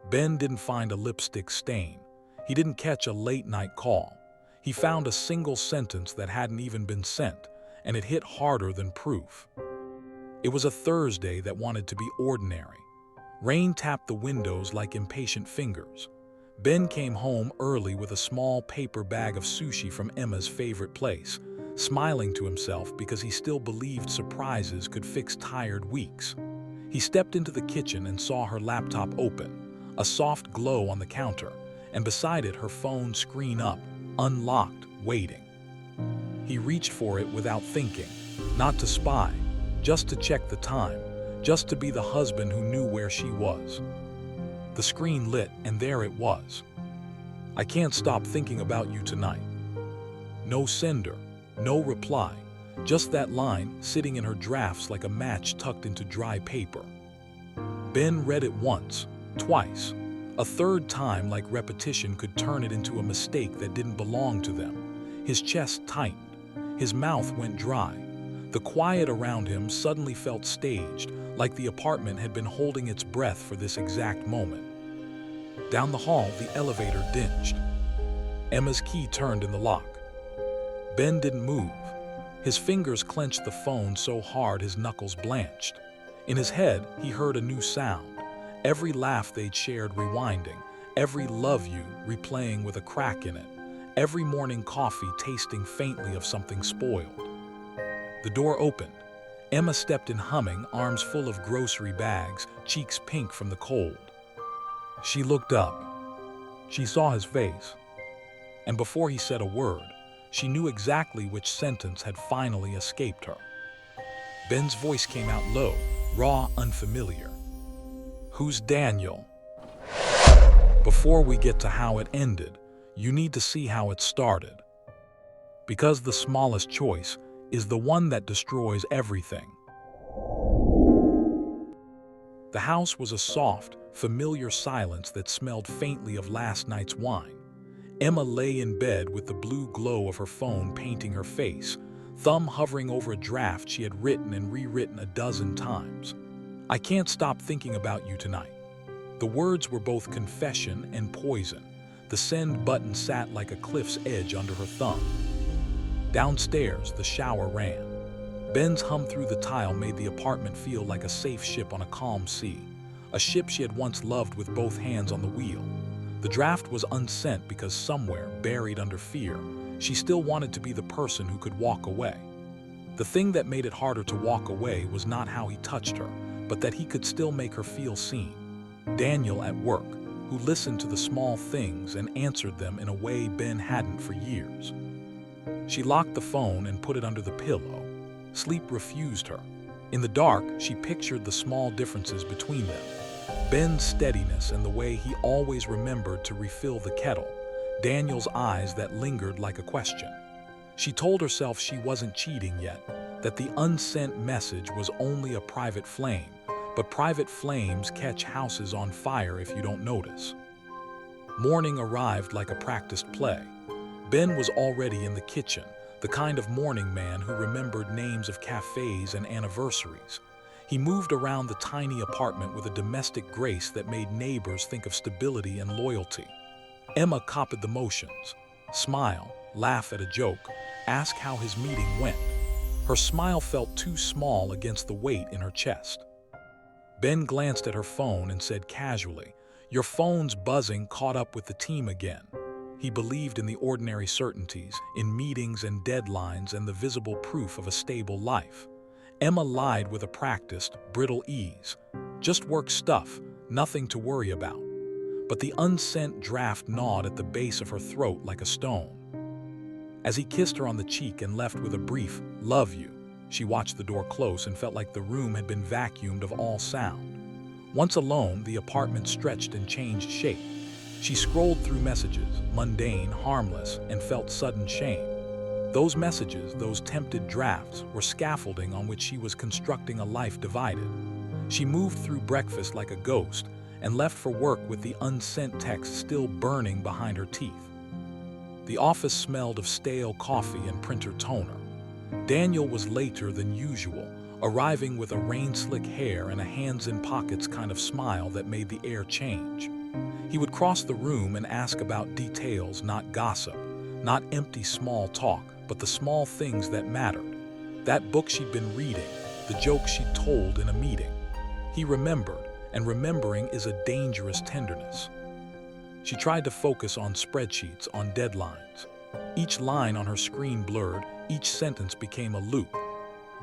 Ben didn't find a lipstick stain. He didn't catch a late-night call. He found a single sentence that hadn't even been sent, and it hit harder than proof. It was a Thursday that wanted to be ordinary. Rain tapped the windows like impatient fingers. Ben came home early with a small paper bag of sushi from Emma's favorite place, smiling to himself because he still believed surprises could fix tired weeks. He stepped into the kitchen and saw her laptop open, a soft glow on the counter, and beside it her phone screen up, unlocked, waiting. He reached for it without thinking, not to spy, just to check the time, just to be the husband who knew where she was. The screen lit, and there it was. "I can't stop thinking about you tonight." No sender, no reply, just that line sitting in her drafts like a match tucked into dry paper. Ben read it once, twice, a third time like repetition could turn it into a mistake that didn't belong to them. His chest tightened, his mouth went dry. The quiet around him suddenly felt staged, like the apartment had been holding its breath for this exact moment. Down the hall, the elevator dinged. Emma's key turned in the lock. Ben didn't move. His fingers clenched the phone so hard his knuckles blanched. In his head, he heard a new sound. Every laugh they'd shared rewinding, every love you replaying with a crack in it, every morning coffee tasting faintly of something spoiled. The door opened. Emma stepped in humming, arms full of grocery bags, cheeks pink from the cold. She looked up. She saw his face. And before he said a word, she knew exactly which sentence had finally escaped her. Ben's voice came out low, raw, unfamiliar. "Who's Daniel?" Before we get to how it ended, you need to see how it started. Because the smallest choice is the one that destroys everything. The house was a soft, familiar silence that smelled faintly of last night's wine. Emma lay in bed with the blue glow of her phone painting her face, thumb hovering over a draft she had written and rewritten a dozen times. "I can't stop thinking about you tonight." The words were both confession and poison. The send button sat like a cliff's edge under her thumb. Downstairs, the shower ran. Ben's hum through the tile made the apartment feel like a safe ship on a calm sea, a ship she had once loved with both hands on the wheel. The draft was unsent because somewhere, buried under fear, she still wanted to be the person who could walk away. The thing that made it harder to walk away was not how he touched her, but that he could still make her feel seen. Daniel at work, who listened to the small things and answered them in a way Ben hadn't for years. She locked the phone and put it under the pillow. Sleep refused her. In the dark, she pictured the small differences between them. Ben's steadiness and the way he always remembered to refill the kettle. Daniel's eyes that lingered like a question. She told herself she wasn't cheating yet, that the unsent message was only a private flame, but private flames catch houses on fire if you don't notice. Morning arrived like a practiced play. Ben was already in the kitchen, the kind of morning man who remembered names of cafes and anniversaries. He moved around the tiny apartment with a domestic grace that made neighbors think of stability and loyalty. Emma copied the motions. Smile, laugh at a joke, ask how his meeting went. Her smile felt too small against the weight in her chest. Ben glanced at her phone and said casually, "Your phone's buzzing caught up with the team again." He believed in the ordinary certainties, in meetings and deadlines and the visible proof of a stable life. Emma lied with a practiced, brittle ease. Just work stuff, nothing to worry about. But the unsent draft gnawed at the base of her throat like a stone. As he kissed her on the cheek and left with a brief, "Love you," she watched the door close and felt like the room had been vacuumed of all sound. Once alone, the apartment stretched and changed shape. She scrolled through messages, mundane, harmless, and felt sudden shame. Those messages, those tempted drafts, were scaffolding on which she was constructing a life divided. She moved through breakfast like a ghost and left for work with the unsent text still burning behind her teeth. The office smelled of stale coffee and printer toner. Daniel was later than usual, arriving with a rain-slick hair and a hands-in-pockets kind of smile that made the air change. He would cross the room and ask about details, not gossip, not empty small talk, but the small things that mattered. That book she'd been reading, the jokes she'd told in a meeting. He remembered, and remembering is a dangerous tenderness. She tried to focus on spreadsheets, on deadlines. Each line on her screen blurred, each sentence became a loop.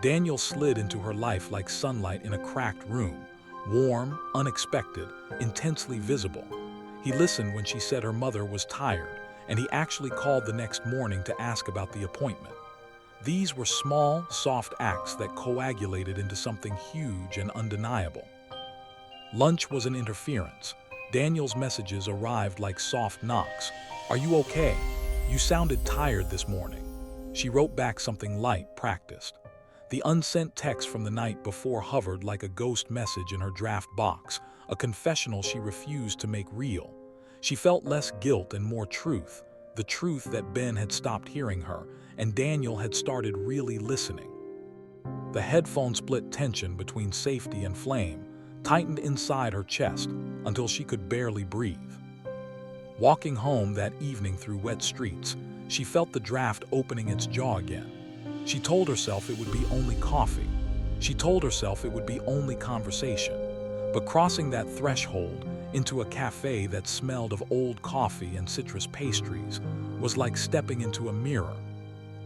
Daniel slid into her life like sunlight in a cracked room, warm, unexpected, intensely visible. He listened when she said her mother was tired, and he actually called the next morning to ask about the appointment. These were small, soft acts that coagulated into something huge and undeniable. Lunch was an interference. Daniel's messages arrived like soft knocks. "Are you okay? You sounded tired this morning." She wrote back something light, practiced. The unsent text from the night before hovered like a ghost message in her draft box, a confessional she refused to make real. She felt less guilt and more truth, the truth that Ben had stopped hearing her, and Daniel had started really listening. The headphone split tension between safety and flame, tightened inside her chest until she could barely breathe. Walking home that evening through wet streets, she felt the draft opening its jaw again. She told herself it would be only coffee. She told herself it would be only conversation. But crossing that threshold into a cafe that smelled of old coffee and citrus pastries was like stepping into a mirror.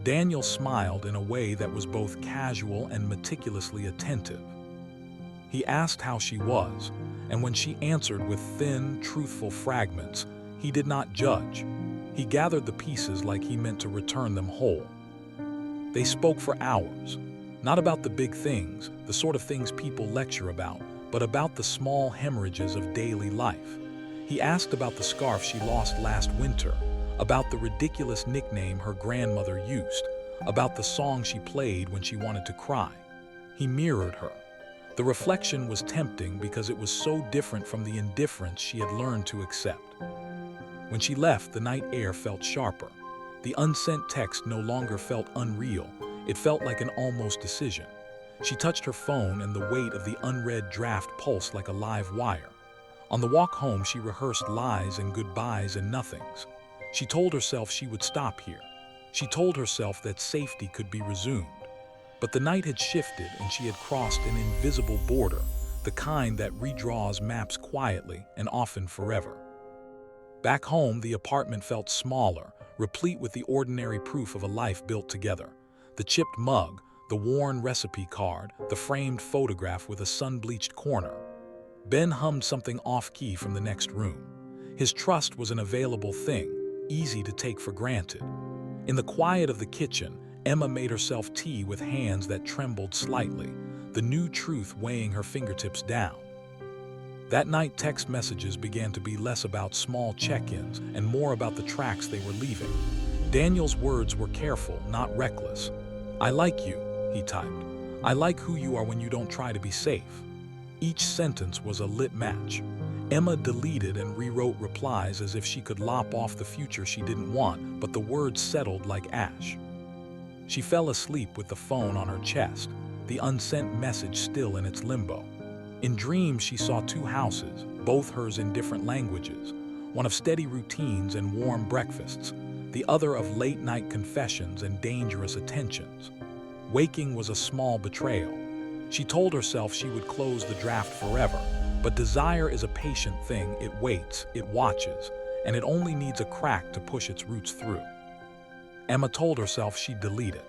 Daniel smiled in a way that was both casual and meticulously attentive. He asked how she was, and when she answered with thin, truthful fragments, he did not judge. He gathered the pieces like he meant to return them whole. They spoke for hours, not about the big things, the sort of things people lecture about, but about the small hemorrhages of daily life. He asked about the scarf she lost last winter, about the ridiculous nickname her grandmother used, about the song she played when she wanted to cry. He mirrored her. The reflection was tempting because it was so different from the indifference she had learned to accept. When she left, the night air felt sharper. The unsent text no longer felt unreal. It felt like an almost decision. She touched her phone and the weight of the unread draft pulsed like a live wire. On the walk home, she rehearsed lies and goodbyes and nothings. She told herself she would stop here. She told herself that safety could be resumed. But the night had shifted and she had crossed an invisible border, the kind that redraws maps quietly and often forever. Back home, the apartment felt smaller, replete with the ordinary proof of a life built together. The chipped mug, the worn recipe card, the framed photograph with a sun-bleached corner. Ben hummed something off-key from the next room. His trust was an available thing, easy to take for granted. In the quiet of the kitchen, Emma made herself tea with hands that trembled slightly, the new truth weighing her fingertips down. That night, text messages began to be less about small check-ins and more about the tracks they were leaving. Daniel's words were careful, not reckless. "I like you," he typed. "I like who you are when you don't try to be safe." Each sentence was a lit match. Emma deleted and rewrote replies as if she could lop off the future she didn't want, but the words settled like ash. She fell asleep with the phone on her chest, the unsent message still in its limbo. In dreams, she saw two houses, both hers in different languages, one of steady routines and warm breakfasts, the other of late-night confessions and dangerous attentions. Waking was a small betrayal. She told herself she would close the draft forever, but desire is a patient thing. It waits, it watches, and it only needs a crack to push its roots through. Emma told herself she'd delete it.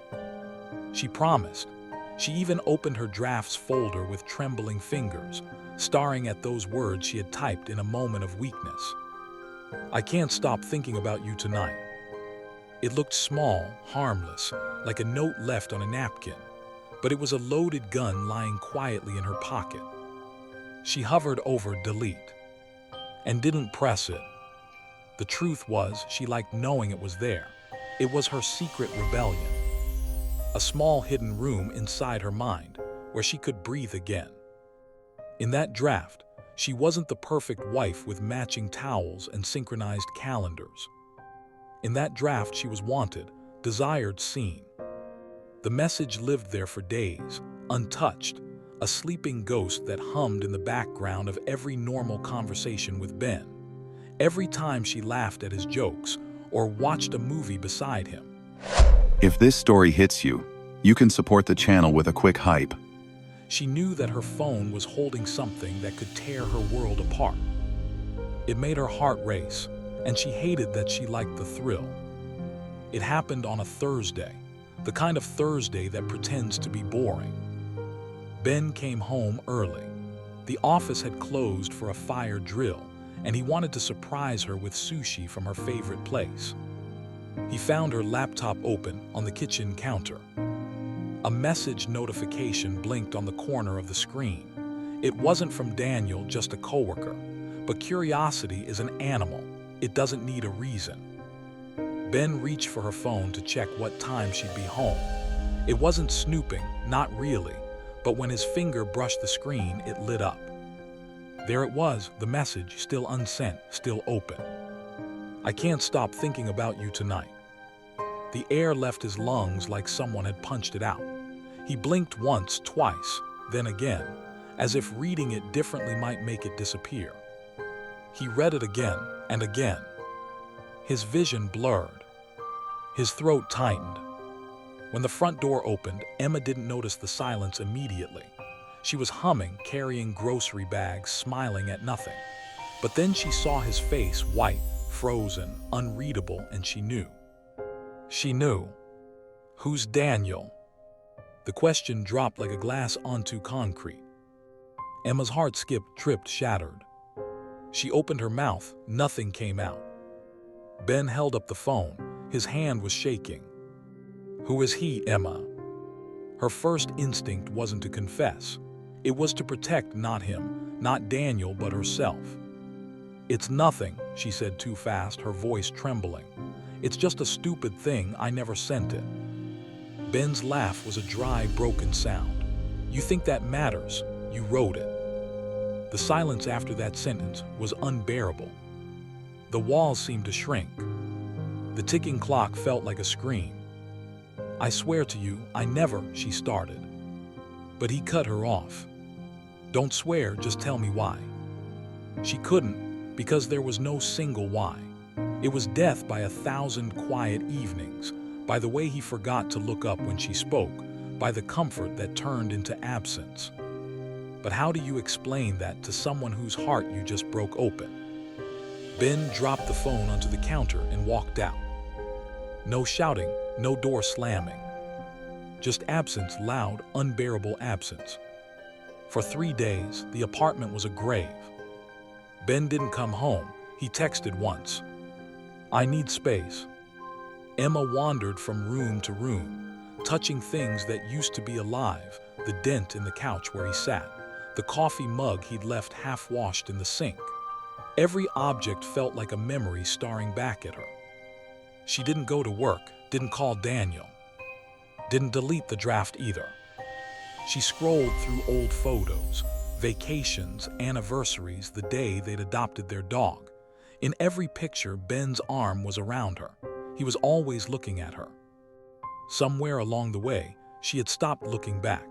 She promised. She even opened her drafts folder with trembling fingers, staring at those words she had typed in a moment of weakness. "I can't stop thinking about you tonight." It looked small, harmless, like a note left on a napkin, but it was a loaded gun lying quietly in her pocket. She hovered over delete and didn't press it. The truth was, she liked knowing it was there. It was her secret rebellion. A small hidden room inside her mind where she could breathe again. In that draft, she wasn't the perfect wife with matching towels and synchronized calendars. In that draft, she was wanted, desired, seen. The message lived there for days, untouched, a sleeping ghost that hummed in the background of every normal conversation with Ben. every time she laughed at his jokes or watched a movie beside him. If this story hits you, you can support the channel with a quick hype. She knew that her phone was holding something that could tear her world apart. It made her heart race, and she hated that she liked the thrill. It happened on a Thursday, the kind of Thursday that pretends to be boring. Ben came home early. The office had closed for a fire drill, and he wanted to surprise her with sushi from her favorite place. He found her laptop open on the kitchen counter. A message notification blinked on the corner of the screen. It wasn't from Daniel, just a coworker. But curiosity is an animal. It doesn't need a reason. Ben reached for her phone to check what time she'd be home. It wasn't snooping, not really, but when his finger brushed the screen, it lit up. There it was, the message, still unsent, still open. "I can't stop thinking about you tonight." The air left his lungs like someone had punched it out. He blinked once, twice, then again, as if reading it differently might make it disappear. He read it again and again. His vision blurred. His throat tightened. When the front door opened, Emma didn't notice the silence immediately. She was humming, carrying grocery bags, smiling at nothing. But then she saw his face, white, frozen, unreadable, and she knew. She knew. Who's Daniel? The question dropped like a glass onto concrete. Emma's heart skipped, tripped, shattered. She opened her mouth, nothing came out. Ben held up the phone. His hand was shaking. "Who is he, Emma?" Her first instinct wasn't to confess. It was to protect not him, not Daniel, but herself. "It's nothing," she said too fast, her voice trembling. "It's just a stupid thing, I never sent it." Ben's laugh was a dry, broken sound. "You think that matters? You wrote it." The silence after that sentence was unbearable. The walls seemed to shrink. The ticking clock felt like a scream. "I swear to you, I never," she started. But he cut her off. "Don't swear, just tell me why." She couldn't, because there was no single why. It was death by 1,000 quiet evenings, by the way he forgot to look up when she spoke, by the comfort that turned into absence. But how do you explain that to someone whose heart you just broke open? Ben dropped the phone onto the counter and walked out. No shouting, no door slamming. Just absence, loud, unbearable absence. For 3 days, the apartment was a grave. Ben didn't come home. He texted once. "I need space." Emma wandered from room to room, touching things that used to be alive, the dent in the couch where he sat, the coffee mug he'd left half-washed in the sink. Every object felt like a memory staring back at her. She didn't go to work, didn't call Daniel, didn't delete the draft either. She scrolled through old photos, vacations, anniversaries, the day they'd adopted their dog. In every picture, Ben's arm was around her. He was always looking at her. Somewhere along the way, she had stopped looking back.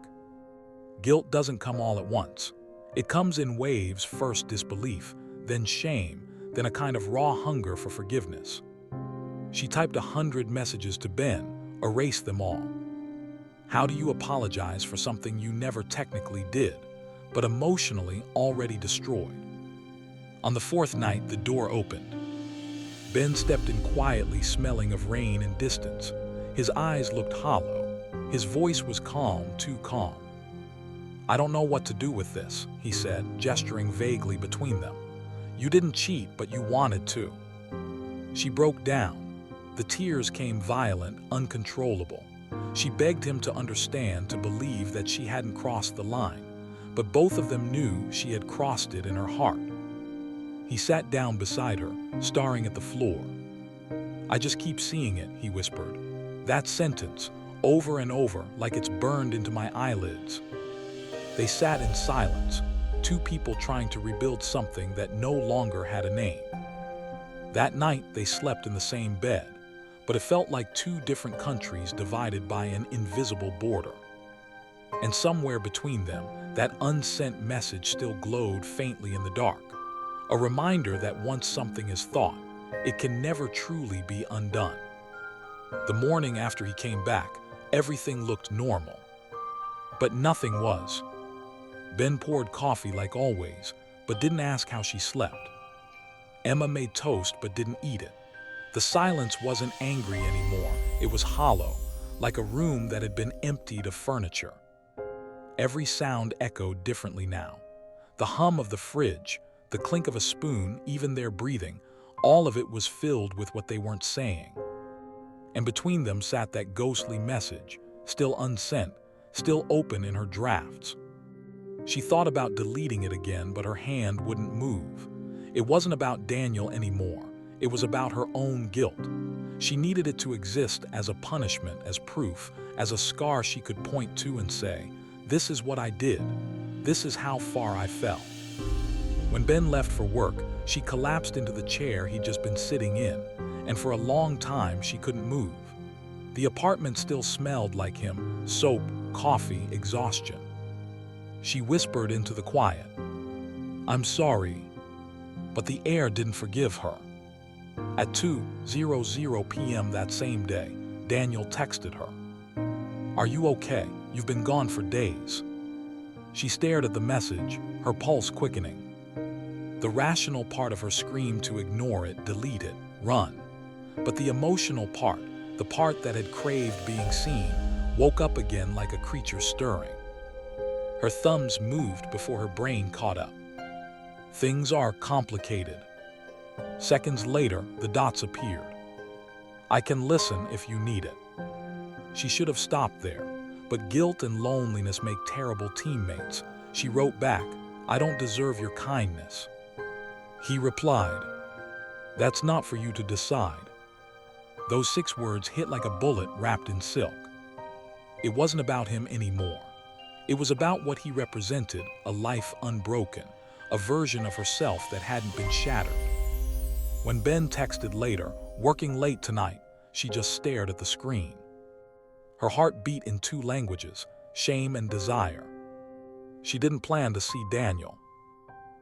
Guilt doesn't come all at once. It comes in waves, first disbelief, then shame, then a kind of raw hunger for forgiveness. She typed 100 messages to Ben, erased them all. How do you apologize for something you never technically did, but emotionally already destroyed? On the 4th night, the door opened. Ben stepped in quietly, smelling of rain and distance. His eyes looked hollow. His voice was calm, too calm. "I don't know what to do with this," he said, gesturing vaguely between them. "You didn't cheat, but you wanted to." She broke down. The tears came violent, uncontrollable. She begged him to understand, to believe that she hadn't crossed the line, but both of them knew she had crossed it in her heart. He sat down beside her, staring at the floor. "I just keep seeing it," he whispered. "That sentence, over and over, like it's burned into my eyelids." They sat in silence, two people trying to rebuild something that no longer had a name. That night, they slept in the same bed, but it felt like two different countries divided by an invisible border. And somewhere between them, that unsent message still glowed faintly in the dark. A reminder that once something is thought, it can never truly be undone. The morning after he came back, everything looked normal. But nothing was. Ben poured coffee like always, but didn't ask how she slept. Emma made toast but didn't eat it. The silence wasn't angry anymore. It was hollow, like a room that had been emptied of furniture. Every sound echoed differently now. The hum of the fridge, the clink of a spoon, even their breathing, all of it was filled with what they weren't saying. And between them sat that ghostly message, still unsent, still open in her drafts. She thought about deleting it again, but her hand wouldn't move. It wasn't about Daniel anymore. It was about her own guilt. She needed it to exist as a punishment, as proof, as a scar she could point to and say, "This is what I did. This is how far I fell." When Ben left for work, she collapsed into the chair he'd just been sitting in, and for a long time she couldn't move. The apartment still smelled like him, soap, coffee, exhaustion. She whispered into the quiet, "I'm sorry." But the air didn't forgive her. At 2:00 p.m. that same day, Daniel texted her, "Are you okay? You've been gone for days." She stared at the message, her pulse quickening. The rational part of her screamed to ignore it, delete it, run. But the emotional part, the part that had craved being seen, woke up again like a creature stirring. Her thumbs moved before her brain caught up. Things are complicated. Seconds later, the dots appeared. "I can listen if you need it." She should have stopped there, but guilt and loneliness make terrible teammates. She wrote back, "I don't deserve your kindness." He replied, "That's not for you to decide." Those 6 words hit like a bullet wrapped in silk. It wasn't about him anymore. It was about what he represented, a life unbroken, a version of herself that hadn't been shattered. When Ben texted later, "Working late tonight," she just stared at the screen. Her heart beat in 2 languages, shame and desire. She didn't plan to see Daniel.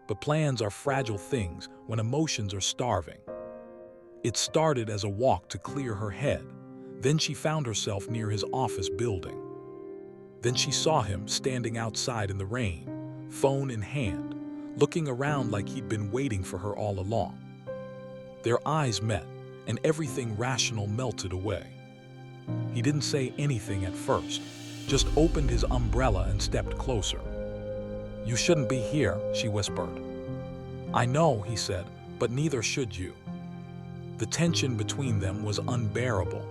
But plans are fragile things when emotions are starving. It started as a walk to clear her head. Then she found herself near his office building. Then she saw him standing outside in the rain, phone in hand, looking around like he'd been waiting for her all along. Their eyes met, and everything rational melted away. He didn't say anything at first, just opened his umbrella and stepped closer. "You shouldn't be here," she whispered. "I know," he said, "but neither should you." The tension between them was unbearable.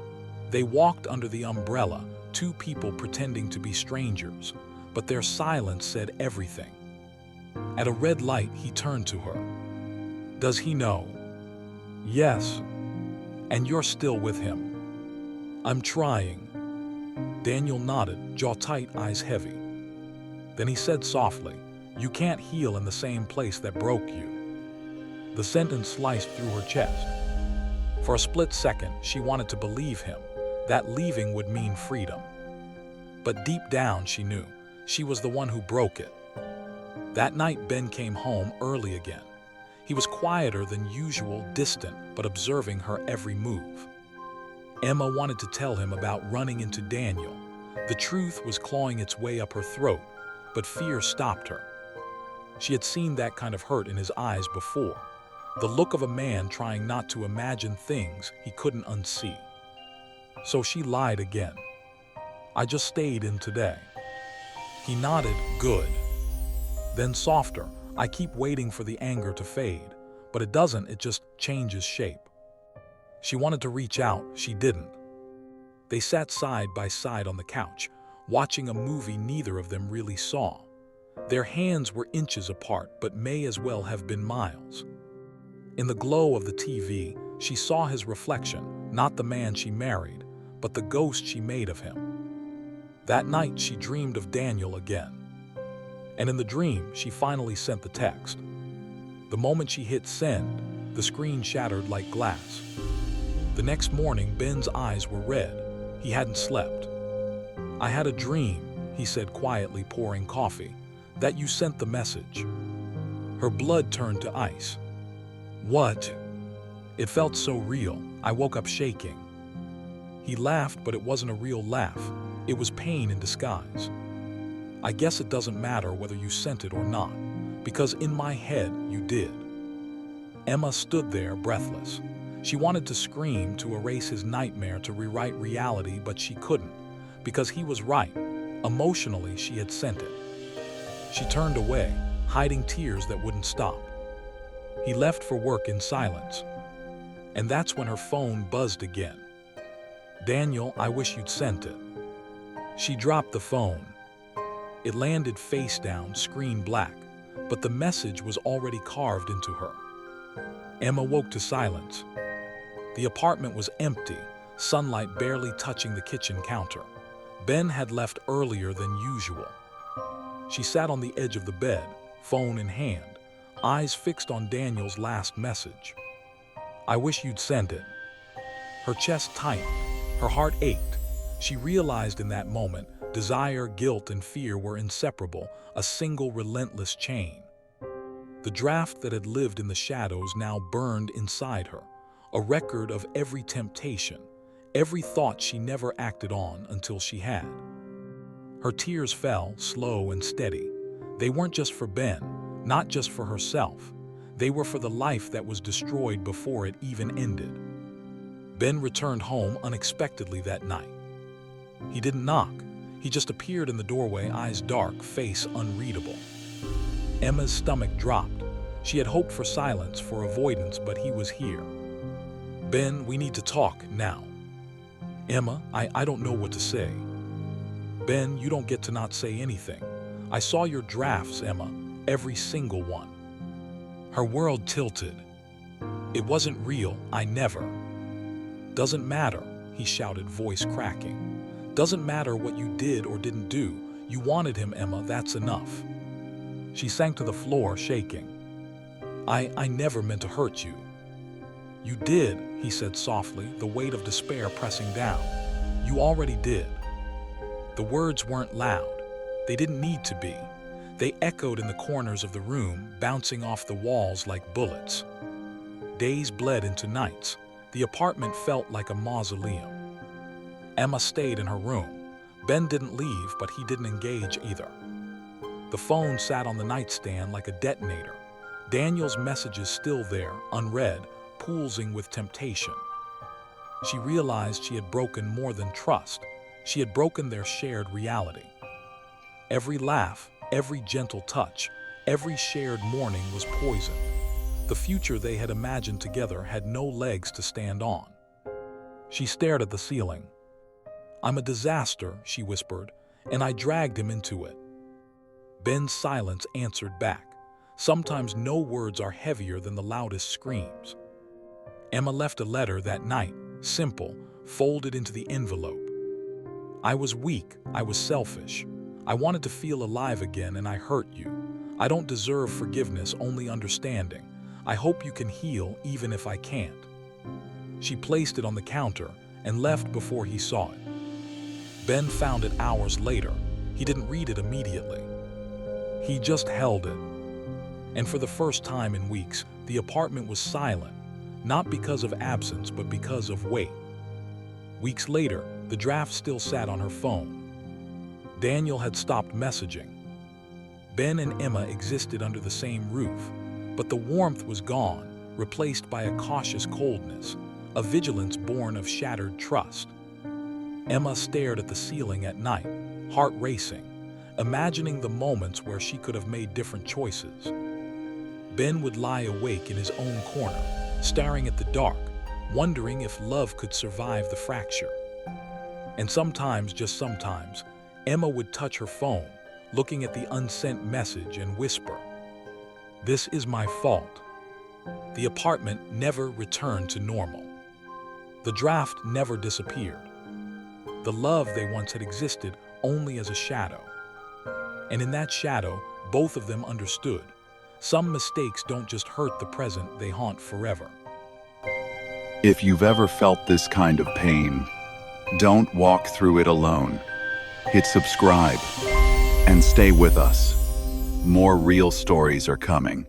They walked under the umbrella, 2 people pretending to be strangers, but their silence said everything. At a red light, he turned to her. "Does he know?" "Yes." "And you're still with him?" "I'm trying." Daniel nodded, jaw tight, eyes heavy. Then he said softly, "You can't heal in the same place that broke you." The sentence sliced through her chest. For a split second, she wanted to believe him, that leaving would mean freedom. But deep down, she knew she was the one who broke it. That night, Ben came home early again. He was quieter than usual, distant, but observing her every move. Emma wanted to tell him about running into Daniel. The truth was clawing its way up her throat, but fear stopped her. She had seen that kind of hurt in his eyes before, the look of a man trying not to imagine things he couldn't unsee. So she lied again. "I just stayed in today." He nodded, "Good." Then softer, "I keep waiting for the anger to fade, but it doesn't, it just changes shape." She wanted to reach out, she didn't. They sat side by side on the couch, watching a movie neither of them really saw. Their hands were inches apart, but may as well have been miles. In the glow of the TV, she saw his reflection, not the man she married, but the ghost she made of him. That night, she dreamed of Daniel again. And in the dream, she finally sent the text. The moment she hit send, the screen shattered like glass. The next morning, Ben's eyes were red. He hadn't slept. "I had a dream," he said quietly, pouring coffee, "that you sent the message." Her blood turned to ice. What? It felt so real. I woke up shaking. He laughed, but it wasn't a real laugh. It was pain in disguise. I guess it doesn't matter whether you sent it or not, because in my head, you did. Emma stood there, breathless. She wanted to scream, to erase his nightmare, to rewrite reality, but she couldn't, because he was right. Emotionally, she had sent it. She turned away, hiding tears that wouldn't stop. He left for work in silence. And that's when her phone buzzed again. "Daniel, I wish you'd sent it." She dropped the phone. It landed face down, screen black, but the message was already carved into her. Emma woke to silence. The apartment was empty, sunlight barely touching the kitchen counter. Ben had left earlier than usual. She sat on the edge of the bed, phone in hand, eyes fixed on Daniel's last message. "I wish you'd sent it." Her chest tightened, her heart ached. She realized in that moment, desire, guilt, and fear were inseparable, a single relentless chain. The draft that had lived in the shadows now burned inside her, a record of every temptation, every thought she never acted on until she had. Her tears fell, slow and steady. They weren't just for Ben, not just for herself. They were for the life that was destroyed before it even ended. Ben returned home unexpectedly that night. He didn't knock. He just appeared in the doorway, eyes dark, face unreadable. Emma's stomach dropped. She had hoped for silence, for avoidance, but he was here. "Ben, we need to talk now." "Emma, I don't know what to say." "Ben, you don't get to not say anything. I saw your drafts, Emma, every single one." Her world tilted. "It wasn't real, I never." "Doesn't matter," he shouted, voice cracking. "Doesn't matter what you did or didn't do. You wanted him, Emma, that's enough." She sank to the floor, shaking. I never meant to hurt you." "You did," he said softly, the weight of despair pressing down. "You already did." The words weren't loud. They didn't need to be. They echoed in the corners of the room, bouncing off the walls like bullets. Days bled into nights. The apartment felt like a mausoleum. Emma stayed in her room. Ben didn't leave, but he didn't engage either. The phone sat on the nightstand like a detonator. Daniel's messages still there, unread, pulsing with temptation. She realized she had broken more than trust. She had broken their shared reality. Every laugh, every gentle touch, every shared morning was poisoned. The future they had imagined together had no legs to stand on. She stared at the ceiling. "I'm a disaster," she whispered, "and I dragged him into it." Ben's silence answered back. Sometimes no words are heavier than the loudest screams. Emma left a letter that night, simple, folded into the envelope. "I was weak, I was selfish. I wanted to feel alive again and I hurt you. I don't deserve forgiveness, only understanding. I hope you can heal even if I can't." She placed it on the counter and left before he saw it. Ben found it hours later. He didn't read it immediately. He just held it. And for the first time in weeks, the apartment was silent, not because of absence, but because of weight. Weeks later, the draft still sat on her phone. Daniel had stopped messaging. Ben and Emma existed under the same roof, but the warmth was gone, replaced by a cautious coldness, a vigilance born of shattered trust. Emma stared at the ceiling at night, heart racing, imagining the moments where she could have made different choices. Ben would lie awake in his own corner, staring at the dark, wondering if love could survive the fracture. And sometimes, just sometimes, Emma would touch her phone, looking at the unsent message and whisper, "This is my fault." The apartment never returned to normal. The draft never disappeared. The love they once had existed only as a shadow. And in that shadow, both of them understood. Some mistakes don't just hurt the present, they haunt forever. If you've ever felt this kind of pain, don't walk through it alone. Hit subscribe and stay with us. More real stories are coming.